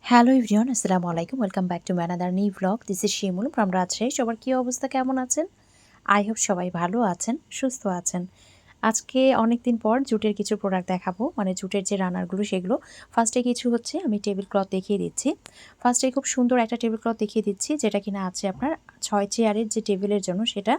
Hello everyone, আসসালামু আলাইকুম। Welcome back to my another new blog. This is Shimul from Rajshahi. সবার কী অবস্থা, কেমন আছেন? আই হোপ সবাই ভালো আছেন, সুস্থ আছেন। আজকে অনেক দিন পর জুটের কিছু প্রোডাক্ট দেখাবো, মানে জুটের যে রানারগুলো সেগুলো। ফার্স্টে কিছু হচ্ছে আমি টেবিল ক্লথ দেখিয়ে দিচ্ছি। ফার্স্টে খুব সুন্দর একটা টেবিল ক্লথ দেখিয়ে দিচ্ছি, যেটা কিনা আছে আপনার 6 চেয়ারের যে টেবিলের জন্য সেটা।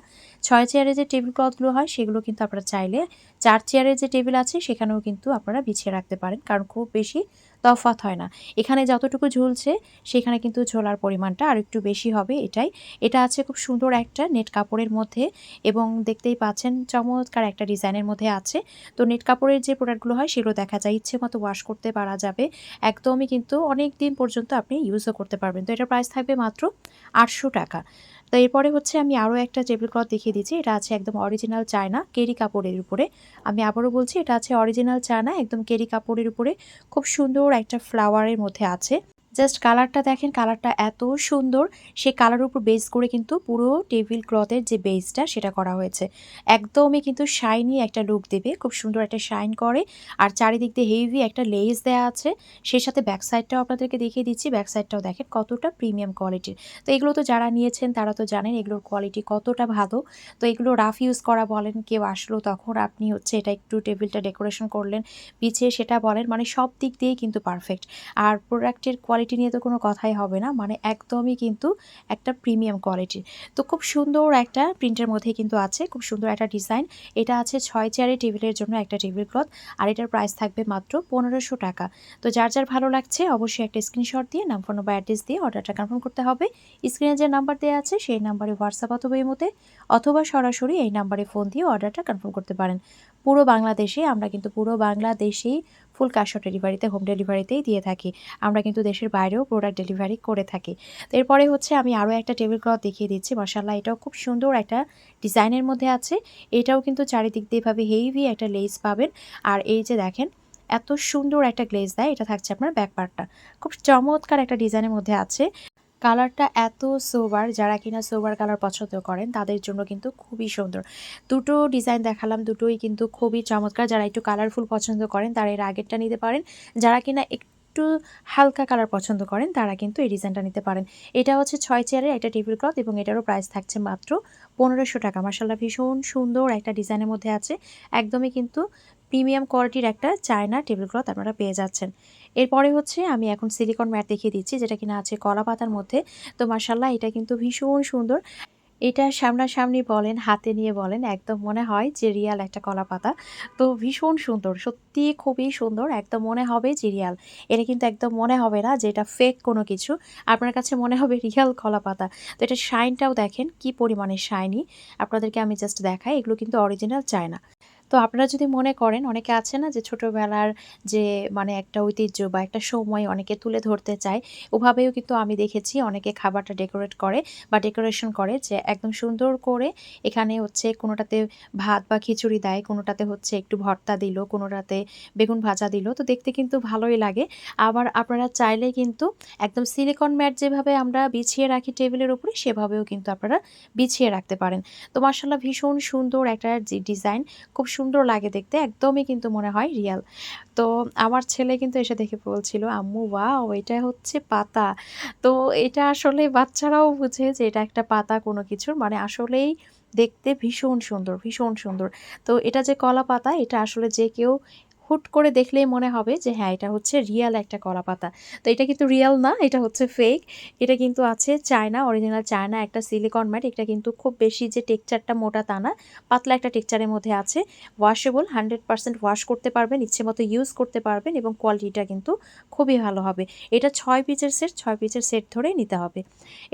6 চেয়ারের যে টেবিল ক্লথগুলো হয় সেগুলো কিন্তু আপনারা চাইলে 4 চেয়ারের যে টেবিল আছে সেখানেও কিন্তু আপনারা বিছিয়ে রাখতে পারেন, কারণ খুব বেশি তফাৎ হয় না। এখানে যতটুকু ঝুলছে সেখানে কিন্তু ঝোলার পরিমাণটা আরেকটু বেশি হবে এটাই। এটা আছে খুব সুন্দর একটা নেট কাপড়ের মধ্যে এবং দেখতেই পাচ্ছেন চমৎকার একটা ডিজাইনের মধ্যে আছে। তো নেট কাপড়ের যে প্রোডাক্টগুলো হয় সেগুলো দেখা যায় ইচ্ছে মতো ওয়াশ করতে পারা যাবে। একদমই কিন্তু অনেক দিন পর্যন্ত আপনি ইউজও করতে পারবেন। তো এটার প্রাইস থাকবে মাত্র ৳800। তো এরপরে হচ্ছে আমি আরও একটা টেবিল ক্লথ দেখিয়ে দিচ্ছি। এটা আছে একদম অরিজিনাল চায়না কেরি কাপড়ের উপরে। আমি আবারও বলছি, এটা আছে অরিজিনাল চায়না একদম কেরি কাপড়ের উপরে। খুব সুন্দর একটা ফ্লাওয়ারের মধ্যে আছে। জাস্ট কালারটা দেখেন, কালারটা এত সুন্দর। সেই কালারের উপর বেস করে কিন্তু পুরো টেবিল ক্লথের যে বেসটা সেটা করা হয়েছে। একদমই কিন্তু শাইনি একটা লুক দেবে, খুব সুন্দর একটা শাইন করে। আর চারিদিক দিয়ে হেভি একটা লেস দেয়া আছে। সেই সাথে ব্যাক সাইডটাও আপনাদেরকে দেখিয়ে দিচ্ছি। ব্যাক সাইডটাও দেখেন কতটা প্রিমিয়াম কোয়ালিটির। তো এগুলো তো যারা নিয়েছেন তারা তো জানেন এগুলোর কোয়ালিটি কতটা ভালো। তো এগুলো রাফ ইউজ করা বলেন, কেউ আসলো তখন আপনি হচ্ছে এটা একটু টেবিলটা ডেকোরেশন করলেন, পিছিয়ে সেটা বলেন, মানে সব দিক দিয়েই কিন্তু পারফেক্ট। আর প্রোডাক্টের কোয়ালিটি নিয়ে তো কোনো কথাই হবে না, মানে একদমই কিন্তু একটা প্রিমিয়াম কোয়ালিটির। তো খুব সুন্দর একটা প্রিন্টের মধ্যে কিন্তু আছে, খুব সুন্দর একটা ডিজাইন। এটা আছে 6 চেয়ারের টেবিলের জন্য একটা টেবিল ক্লথ। আর এটার প্রাইস থাকবে মাত্র ৳1500। তো যার যার ভালো লাগছে অবশ্যই একটা স্ক্রিনশট দিয়ে নাম, ফোন বা অ্যাড্রেস দিয়ে অর্ডারটা কনফার্ম করতে হবে। স্ক্রিনে যে নাম্বার দেওয়া আছে সেই নাম্বারে হোয়াটসঅ্যাপ অথবা ইমোতে অথবা সরাসরি এই নাম্বারে ফোন দিয়ে অর্ডারটা কনফার্ম করতে পারেন। পুরো বাংলাদেশে আমরা কিন্তু পুরো বাংলাদেশেই ফুল ক্যাশ অন ডেলিভারিতে, হোম ডেলিভারিতেই দিয়ে থাকি। আমরা কিন্তু দেশের বাইরেও প্রোডাক্ট ডেলিভারি করে থাকি। তো এরপরে হচ্ছে আমি আরও একটা টেবিল ক্লথ দেখিয়ে দিচ্ছি। মাশাআল্লাহ, এটাও খুব সুন্দর একটা ডিজাইনের মধ্যে আছে। এটাও কিন্তু চারিদিক দিয়ে এভাবে হেভি একটা লেস পাবেন। আর এই যে দেখেন এত সুন্দর একটা গ্লেজ দেয়, এটা থাকছে আপনার ব্যাক পার্টটা। খুব চমৎকার একটা ডিজাইনের মধ্যে আছে। কালারটা এত সোবার, যারা কিনা সোবার কালার পছন্দ করেন তাদের জন্য কিন্তু খুবই সুন্দর। দুটো ডিজাইন দেখালাম, দুটোই কিন্তু খুবই চমৎকার। যারা একটু কালারফুল পছন্দ করেন তারা এর আগেরটা নিতে পারেন। যারা কিনা একটু হালকা কালার পছন্দ করেন তারা কিন্তু এই ডিজাইনটা নিতে পারেন। এটা হচ্ছে 6 চেয়ারের একটা টেবিল ক্লথ এবং এটারও প্রাইস থাকছে মাত্র ৳1500। মাশাআল্লাহ, ভীষণ সুন্দর একটা ডিজাইনের মধ্যে আছে। একদমই কিন্তু প্রিমিয়াম কোয়ালিটির একটা চায়না টেবিল ক্লথ আপনারা পেয়ে যাচ্ছেন। এরপরে হচ্ছে আমি এখন সিলিকন ম্যাট দেখিয়ে দিচ্ছি, যেটা কিনা আছে কলা পাতার মধ্যে। তো মাশাআল্লাহ, এটা কিন্তু ভীষণ সুন্দর। এটা সামনাসামনি বলেন, হাতে নিয়ে বলেন, একদম মনে হয় যে রিয়াল একটা কলাপাতা। তো ভীষণ সুন্দর, সত্যিই খুবই সুন্দর। একদম মনে হবে যে রিয়াল। এটা কিন্তু একদম মনে হবে না যে এটা ফেক কোনো কিছু। আপনার কাছে মনে হবে রিয়াল কলাপাতা। তো এটার শাইনটাও দেখেন কি পরিমাণে শাইনি। আপনাদেরকে আমি জাস্ট দেখাই, এগুলো কিন্তু অরিজিনাল চায়না। তো আপনারা যদি মনে করেন, অনেকে আছে না যে ছোটবেলার যে মানে একটা ঐতিহ্য বা একটা সময় অনেকে তুলে ধরতে চায়, ওভাবেও কিন্তু আমি দেখেছি অনেকে খাবারটা ডেকোরেট করে বা ডেকোরেশন করে, যে একদম সুন্দর করে এখানে হচ্ছে কোনোটাতে ভাত বা খিচুড়ি দেয়, কোনোটাতে হচ্ছে একটু ভর্তা দিল, কোনোটাতে বেগুন ভাজা দিল। তো দেখতে কিন্তু ভালোই লাগে। আবার আপনারা চাইলে কিন্তু একদম সিলিকন ম্যাট যেভাবে আমরা বিছিয়ে রাখি টেবিলের উপরে, সেভাবেও কিন্তু আপনারা বিছিয়ে রাখতে পারেন। তো মাশাআল্লাহ, ভীষণ সুন্দর একটা ডিজাইন, খুব সুন্দর লাগে দেখতে, একদমই কিন্তু মনে হয় রিয়াল। তো আমার ছেলে কিন্তু এসে দেখে বলছিল, "আম্মু ওয়াও! এটা হচ্ছে পাতা।" তো এটা আসলে বাচ্চারাও বুঝে যে এটা একটা পাতা কোনো কিছুর, মানে আসলেই দেখতে ভীষণ সুন্দর, ভীষণ সুন্দর। তো এটা যে কলা পাতা, এটা আসলে যে কেউ হুট করে দেখলেই মনে হবে যে হ্যাঁ, এটা হচ্ছে রিয়াল একটা কলা পাতা। তো এটা কিন্তু রিয়াল না, এটা হচ্ছে ফেক। এটা কিন্তু আছে চায়না, অরিজিনাল চায়না একটা সিলিকন ম্যাট। এটা কিন্তু খুব বেশি যে টেক্সচারটা মোটা তা না, পাতলা একটা টেক্সচারের মধ্যে আছে। ওয়াশেবল, 100% ওয়াশ করতে পারবেন, ইচ্ছেমতো ইউজ করতে পারবেন এবং কোয়ালিটিটা কিন্তু খুবই ভালো হবে। এটা 6 পিসের সেট, 6 পিসের সেট ধরেই নিতে হবে।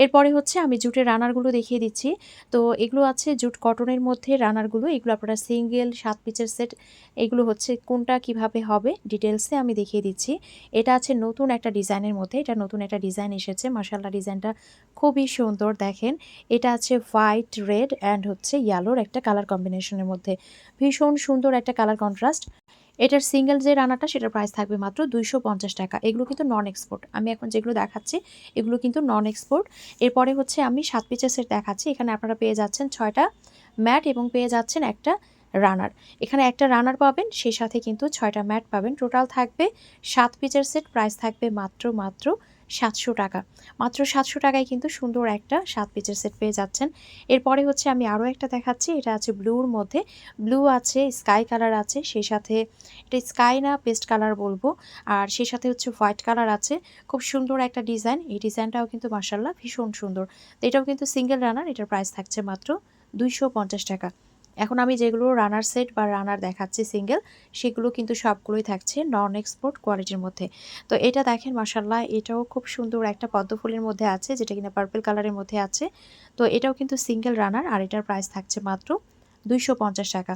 এরপরে হচ্ছে আমি জুটের রানারগুলো দেখিয়ে দিচ্ছি। তো এগুলো আছে জুট কটনের মধ্যে রানারগুলো। এগুলো আপনারা সিঙ্গেল 7 পিসের সেট, এগুলো হচ্ছে কোনটা কিভাবে হবে ডিটেইলসে আমি দেখিয়ে দিচ্ছি। এটা আছে নতুন একটা ডিজাইনের মধ্যে, এটা নতুন একটা ডিজাইন এসেছে। মাশাআল্লাহ, ডিজাইনটা খুবই সুন্দর দেখেন। এটা আছে হোয়াইট, রেড অ্যান্ড হচ্ছে ইয়েলোর একটা কালার কম্বিনেশনের মধ্যে। ভীষণ সুন্দর একটা কালার কন্ট্রাস্ট। এটার সিঙ্গেল যে রানারটা সেটার প্রাইস থাকবে মাত্র ৳250। এগুলো কিন্তু নন এক্সপোর্ট। আমি এখন যেগুলো দেখাচ্ছি এগুলো কিন্তু নন এক্সপোর্ট। এরপরে হচ্ছে আমি 7 পিসের সেট দেখাচ্ছি। এখানে আপনারা পেয়ে যাচ্ছেন ৬ টা ম্যাট এবং পেয়ে যাচ্ছেন একটা রানার। এখানে একটা রানার পাবেন, সেই সাথে কিন্তু ৬ টা ম্যাট পাবেন। টোটাল থাকবে 7 পিসের সেট, প্রাইস থাকবে মাত্র 700 টাকা। মাত্র 700 টাকায় কিন্তু সুন্দর একটা 7 পিসের সেট পেয়ে যাচ্ছেন। এরপরে হচ্ছে আমি আরও একটা দেখাচ্ছি। এটা আছে ব্লুর মধ্যে। ব্লু আছে, স্কাই কালার আছে, সেই সাথে এটা স্কাই না পেস্ট কালার বলবো। আর সেই সাথে হচ্ছে হোয়াইট কালার আছে। খুব সুন্দর একটা ডিজাইন। এই ডিজাইনটাও কিন্তু মাশাআল্লাহ ভীষণ সুন্দর। তো এটাও কিন্তু সিঙ্গেল রানার। এটার প্রাইস থাকছে মাত্র 250 টাকা। এখন আমি যেগুলো রানার সেট বা রানার দেখাচ্ছি সিঙ্গেল, সেগুলো কিন্তু সবগুলোই থাকছে নন এক্সপোর্ট কোয়ালিটির মধ্যে। তো এটা দেখেন মাশাআল্লাহ, এটাও খুব সুন্দর একটা পদ্ম ফুলের মধ্যে আছে, যেটা কিনা পার্পল কালারের মধ্যে আছে। তো এটাও কিন্তু সিঙ্গেল রানার, আর এটার প্রাইস থাকছে মাত্র 250 টাকা।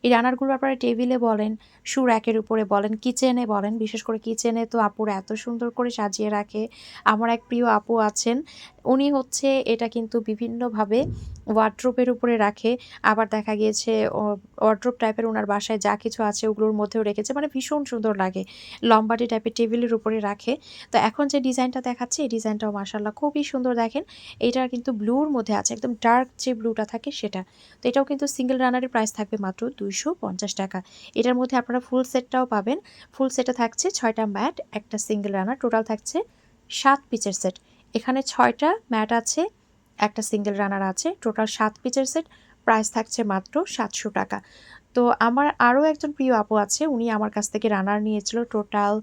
এই রানারগুলো আপনারা টেবিলে বলেন, শু র্যাকের উপরে বলেন, কিচেনে বলেন, বিশেষ করে কিচেনে তো আপুরা এত সুন্দর করে সাজিয়ে রাখে। আমার এক প্রিয় আপু আছেন, উনি হচ্ছে এটা কিন্তু বিভিন্নভাবে ওয়ার্ড্রোবের উপরে রাখে। আবার দেখা গিয়েছে ওয়ার্ড্রোব টাইপের ওনার বাসায় যা কিছু আছে ওগুলোর মধ্যেও রেখেছে, মানে ভীষণ সুন্দর লাগে। লম্বাটে টাইপের টেবিলের উপরে রাখে। তো এখন যে ডিজাইনটা দেখাচ্ছি, এই ডিজাইনটাও মাশাআল্লাহ খুবই সুন্দর। দেখেন এইটার কিন্তু ব্লুর মধ্যে আছে, একদম ডার্ক যে ব্লুটা থাকে সেটা। তো এটাও কিন্তু সিঙ্গেল রানারের প্রাইস থাকবে মাত্র 250 টাকা। এটার মধ্যে আপনারা ফুল সেটটাও পাবেন। ফুল সেটে থাকছে 6টা ম্যাট, একটা সিঙ্গেল রানার, টোটাল থাকছে 7 পিসের সেট। এখানে 6টা ম্যাট আছে, একটা সিঙ্গেল রানার আছে, টোটাল 7 পিসের সেট। প্রাইস থাকছে মাত্র 700 টাকা। তো আমার আরও একজন প্রিয় আপু আছে, উনি আমার কাছ থেকে রানার নিয়েছিল টোটাল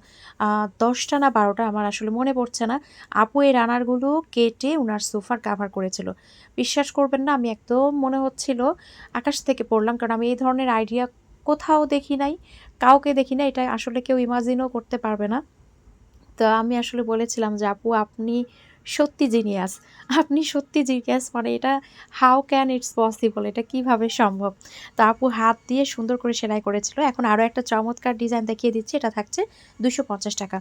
10টা না 12টা, আমার আসলে মনে পড়ছে না। আপু এই রানারগুলো কেটে উনার সোফার কাভার করেছিল। বিশ্বাস করবেন না, আমি একদম মনে হচ্ছিল আকাশ থেকে পড়লাম, কারণ আমি এই ধরনের আইডিয়া কোথাও দেখি নাই, কাউকে দেখি না। এটা আসলে কেউ ইমাজিনও করতে পারবে না। তো আমি আসলে বলেছিলাম যে, আপু আপনি সত্যি জিনিয়াস। আপনি সত্যি জিনিয়াস, মানে এটা হাউ ক্যান ইটস পসিবল, এটা কিভাবে সম্ভব? তো আপু হাত দিয়ে সুন্দর করে সেলাই করেছিল। এখন আরও একটা চমৎকার ডিজাইন দেখিয়ে দিচ্ছি, এটা থাকছে 250 টাকা।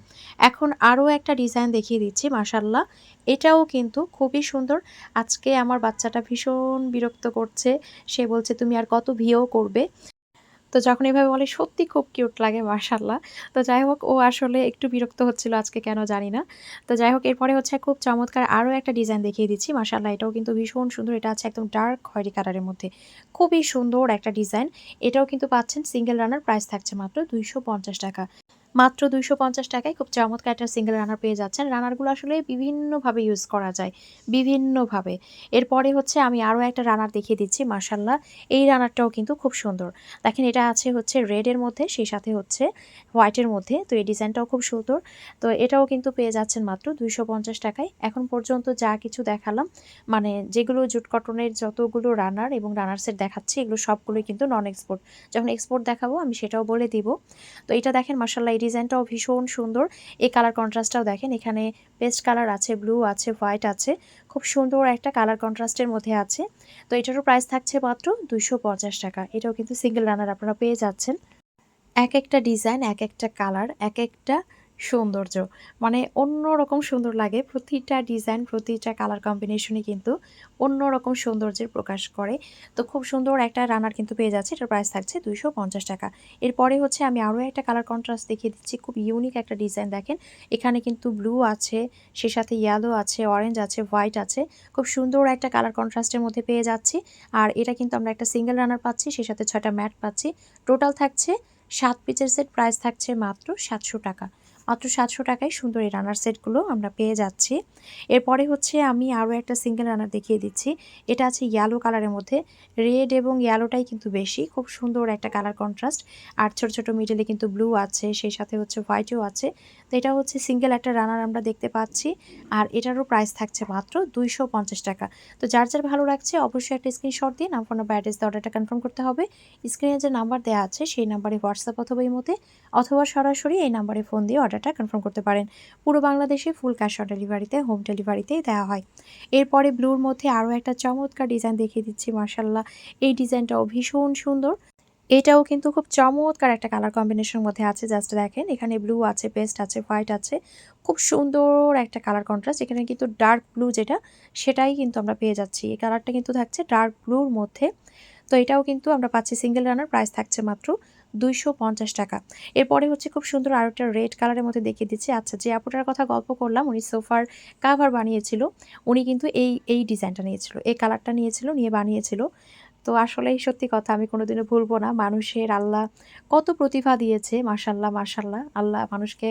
এখন আরও একটা ডিজাইন দেখিয়ে দিচ্ছি, মাশাআল্লাহ এটাও কিন্তু খুবই সুন্দর। আজকে আমার বাচ্চাটা ভীষণ বিরক্ত করছে। সে বলছে, তুমি আর কত ভিও করবে? তো যখন এভাবে বলে সত্যি খুব কিউট লাগে মাশাআল্লাহ। তো যাই হোক, ও আসলে একটু বিরক্ত হচ্ছিল আজকে, কেন জানি না। তো যাই হোক, এরপরে হচ্ছে খুব চমৎকার আরও একটা ডিজাইন দেখিয়ে দিচ্ছি। মাশাআল্লাহ এটাও কিন্তু ভীষণ সুন্দর। এটা আছে একদম ডার্ক খয়েরি কালারের মধ্যে। খুবই সুন্দর একটা ডিজাইন। এটাও কিন্তু পাচ্ছেন সিঙ্গেল রানার, প্রাইস থাকছে মাত্র 250 টাকা। মাত্র 250 টাকায় খুব চমৎকার একটা সিঙ্গেল রানার পেয়ে যাচ্ছেন। রানারগুলো আসলে বিভিন্নভাবে ইউজ করা যায়, বিভিন্নভাবে। এরপরে হচ্ছে আমি আরও একটা রানার দেখিয়ে দিচ্ছি। মাশাআল্লাহ এই রানারটাও কিন্তু খুব সুন্দর। দেখেন এটা আছে হচ্ছে রেডের মধ্যে, সেই সাথে হচ্ছে হোয়াইটের মধ্যে। তো এই ডিজাইনটাও খুব সুন্দর। তো এটাও কিন্তু পেয়ে যাচ্ছেন মাত্র 250 টাকায়। এখন পর্যন্ত যা কিছু দেখালাম, মানে যেগুলো জুট কটনের যতগুলো রানার এবং রানার সেট দেখাচ্ছি, এগুলো সবগুলোই কিন্তু নন এক্সপোর্ট। যখন এক্সপোর্ট দেখাবো আমি সেটাও বলে দিব। তো এটা দেখেন মাশাআল্লাহ এই ডিজাইনটাও ভীষণ সুন্দর। এই কালার কন্ট্রাস্টটাও দেখেন, এখানে পেস্ট কালার আছে, ব্লু আছে, হোয়াইট আছে। খুব সুন্দর একটা কালার কন্ট্রাস্টের মধ্যে আছে। তো এটারও প্রাইস থাকছে মাত্র 250 টাকা। এটাও কিন্তু সিঙ্গেল রানার আপনারা পেয়ে যাচ্ছেন। এক একটা ডিজাইন, এক একটা কালার, এক একটা সৌন্দর্য। মানে অন্যরকম সুন্দর লাগে। প্রতিটা ডিজাইন, প্রতিটা কালার কম্বিনেশনই কিন্তু অন্যরকম সৌন্দর্যের প্রকাশ করে। তো খুব সুন্দর একটা রানার কিন্তু পেয়ে যাচ্ছে। এটার প্রাইস থাকছে 250 টাকা। এরপরে হচ্ছে আমি আরও একটা কালার কন্ট্রাস্ট দেখিয়ে দিচ্ছি। খুব ইউনিক একটা ডিজাইন দেখেন। এখানে কিন্তু ব্লু আছে, সে সাথে ইয়েলো আছে, অরেঞ্জ আছে, হোয়াইট আছে। খুব সুন্দর একটা কালার কন্ট্রাস্টের মধ্যে পেয়ে যাচ্ছি। আর এটা কিন্তু আমরা একটা সিঙ্গেল রানার পাচ্ছি, সে সাথে 6টা ম্যাট পাচ্ছি। টোটাল থাকছে 7 পিসের সেট, প্রাইস থাকছে মাত্র 700 টাকা। মাত্র 700 টাকায় সুন্দর এই রানার সেটগুলো আমরা পেয়ে যাচ্ছি। এরপরে হচ্ছে আমি আরও একটা সিঙ্গেল রানার দেখিয়ে দিচ্ছি। এটা আছে ইয়েলো কালারের মধ্যে। রেড এবং ইয়েলোটাই কিন্তু বেশি। খুব সুন্দর একটা কালার কন্ট্রাস্ট। আর ছোট, ছোট মিডলে কিন্তু ব্লু আছে, সেই সাথে হচ্ছে হোয়াইটও আছে। তো এটা হচ্ছে সিঙ্গেল একটা রানার আমরা দেখতে পাচ্ছি। আর এটারও প্রাইস থাকছে মাত্র 250 টাকা। তো যার যার ভালো লাগছে অবশ্যই একটা স্ক্রিনশট দিন। আমার ফোন নাম্বার, অ্যাড্রেস দিয়ে অর্ডারটা কনফার্ম করতে হবে। স্ক্রিনে যে নাম্বার দেওয়া আছে সেই নাম্বারে হোয়াটসঅ্যাপ অথবা ইমোতে অথবা সরাসরি এই নাম্বারে ফোন দিয়ে অর্ডারটা কনফার্ম করতে পারেন। পুরো বাংলাদেশে ফুল ক্যাশ অন ডেলিভারিতে, হোম ডেলিভারিতেই দেওয়া হয়। এরপরে ব্লুর মধ্যে আরও একটা চমৎকার ডিজাইন দেখিয়ে দিচ্ছি। মাশাআল্লাহ এই ডিজাইনটাও ভীষণ সুন্দর। এটাও কিন্তু খুব চমৎকার একটা কালার কম্বিনেশনের মধ্যে আছে। জাস্ট দেখেন, এখানে ব্লু আছে, পেস্ট আছে, হোয়াইট আছে। খুব সুন্দর একটা কালার কন্ট্রাস্ট। এখানে কিন্তু ডার্ক ব্লু যেটা, সেটাই কিন্তু আমরা পেয়ে যাচ্ছি। এই কালারটা কিন্তু থাকছে ডার্ক ব্লুর মধ্যে। তো এটাও কিন্তু আমরা পাচ্ছি সিঙ্গেল রানার, প্রাইস থাকছে মাত্র 250 টাকা। এরপরে হচ্ছে খুব সুন্দর আরও একটা রেড কালারের মধ্যে দেখিয়ে দিচ্ছি। আচ্ছা, যে আপুটার কথা গল্প করলাম, উনি সোফার কাভার বানিয়েছিল। উনি কিন্তু এই ডিজাইনটা নিয়েছিল, এই কালারটা নিয়েছিল, নিয়ে বানিয়েছিল। তো আসলেই সত্যি কথা আমি কোনোদিনও ভুলব না। মানুষের আল্লাহ কত প্রতিভা দিয়েছে মাশাআল্লাহ, মাশাআল্লাহ। আল্লাহ মানুষকে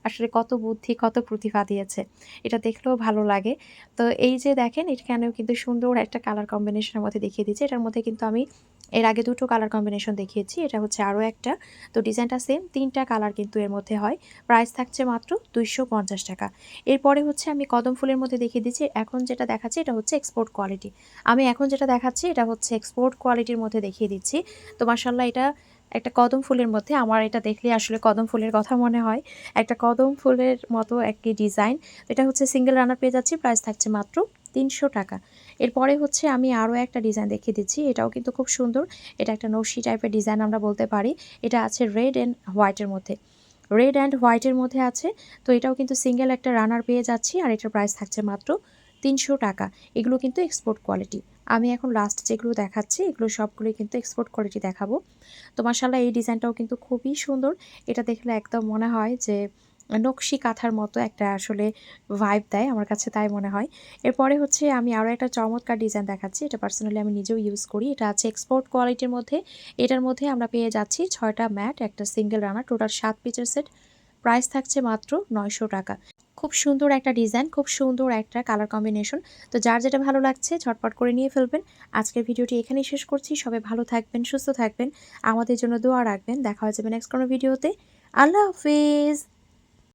আসলে কত বুদ্ধি, কত প্রতিভা দিয়েছে। এটা দেখলেও ভালো লাগে। তো এই যে দেখেন এখানেও কিন্তু সুন্দর একটা কালার কম্বিনেশন এর মধ্যে দেখিয়ে দিয়েছে। এটার মধ্যে কিন্তু আমি এর আগে ২ টো কালার কম্বিনেশন দেখিয়েছি। এটা হচ্ছে আরও একটা। তো ডিজাইনটা সেম ৩ টা কালার কিন্তু এর মধ্যে হয়। প্রাইস থাকছে মাত্র ৳২৫০। এরপরে হচ্ছে আমি কদম ফুলের মধ্যে দেখিয়ে দিচ্ছি। এখন যেটা দেখাচ্ছি এটা হচ্ছে এক্সপোর্ট কোয়ালিটি। আমি এখন যেটা দেখাচ্ছি এটা হচ্ছে এক্সপোর্ট কোয়ালিটির মধ্যে দেখিয়ে দিচ্ছি। তো মাশাআল্লাহ এটা একটা কদম ফুলের মধ্যে আমার এটা দেখলেই আসলে কদম ফুলের কথা মনে হয়। একটা কদম ফুলের মতো একটি ডিজাইন। এটা হচ্ছে সিঙ্গেল রানার পেয়ে যাচ্ছি। প্রাইস থাকছে মাত্র ৳৩০০। এরপরে হচ্ছে আমি আরও একটা ডিজাইন দেখিয়ে দিচ্ছি। এটাও কিন্তু খুব সুন্দর। এটা একটা নকশি টাইপের ডিজাইন আমরা বলতে পারি। এটা আছে রেড অ্যান্ড হোয়াইটের মধ্যে। রেড অ্যান্ড হোয়াইটের মধ্যে আছে। তো এটাও কিন্তু সিঙ্গেল একটা রানার পেয়ে যাচ্ছি আর এটার প্রাইস থাকছে মাত্র ৳৩০০। এগুলো কিন্তু এক্সপোর্ট কোয়ালিটি। আমি এখন লাস্ট যেগুলো দেখাচ্ছি এগুলো সবগুলোই কিন্তু এক্সপোর্ট কোয়ালিটি দেখাবো। তো মাশাআল্লাহ এই ডিজাইনটাও কিন্তু খুবই সুন্দর। এটা দেখলে একদম মনে হয় যে নকশি কাঁথার মতো একটা আসলে ভাইব দেয়। আমার কাছে তাই মনে হয়। এরপরে হচ্ছে আমি আরও একটা চমৎকার ডিজাইন দেখাচ্ছি। এটা পার্সোনালি আমি নিজেও ইউজ করি। এটা আছে এক্সপোর্ট কোয়ালিটির মধ্যে। এটার মধ্যে আমরা পেয়ে যাচ্ছি ৬ টা ম্যাট, একটা সিঙ্গেল রানার, টোটাল ৭ পিসের সেট। প্রাইস থাকছে মাত্র ৳৯০০। খুব সুন্দর একটা ডিজাইন, খুব সুন্দর একটা কালার কম্বিনেশন। তো যার যেটা ভালো লাগছে ঝটপট করে নিয়ে ফেলবেন। আজকের ভিডিওটি এখানেই শেষ করছি। সবাই ভালো থাকবেন, সুস্থ থাকবেন। আমাদের জন্য দোয়া রাখবেন। দেখা হয়ে যাবে নেক্সট কোনো ভিডিওতে। আল্লাহ হাফেজ।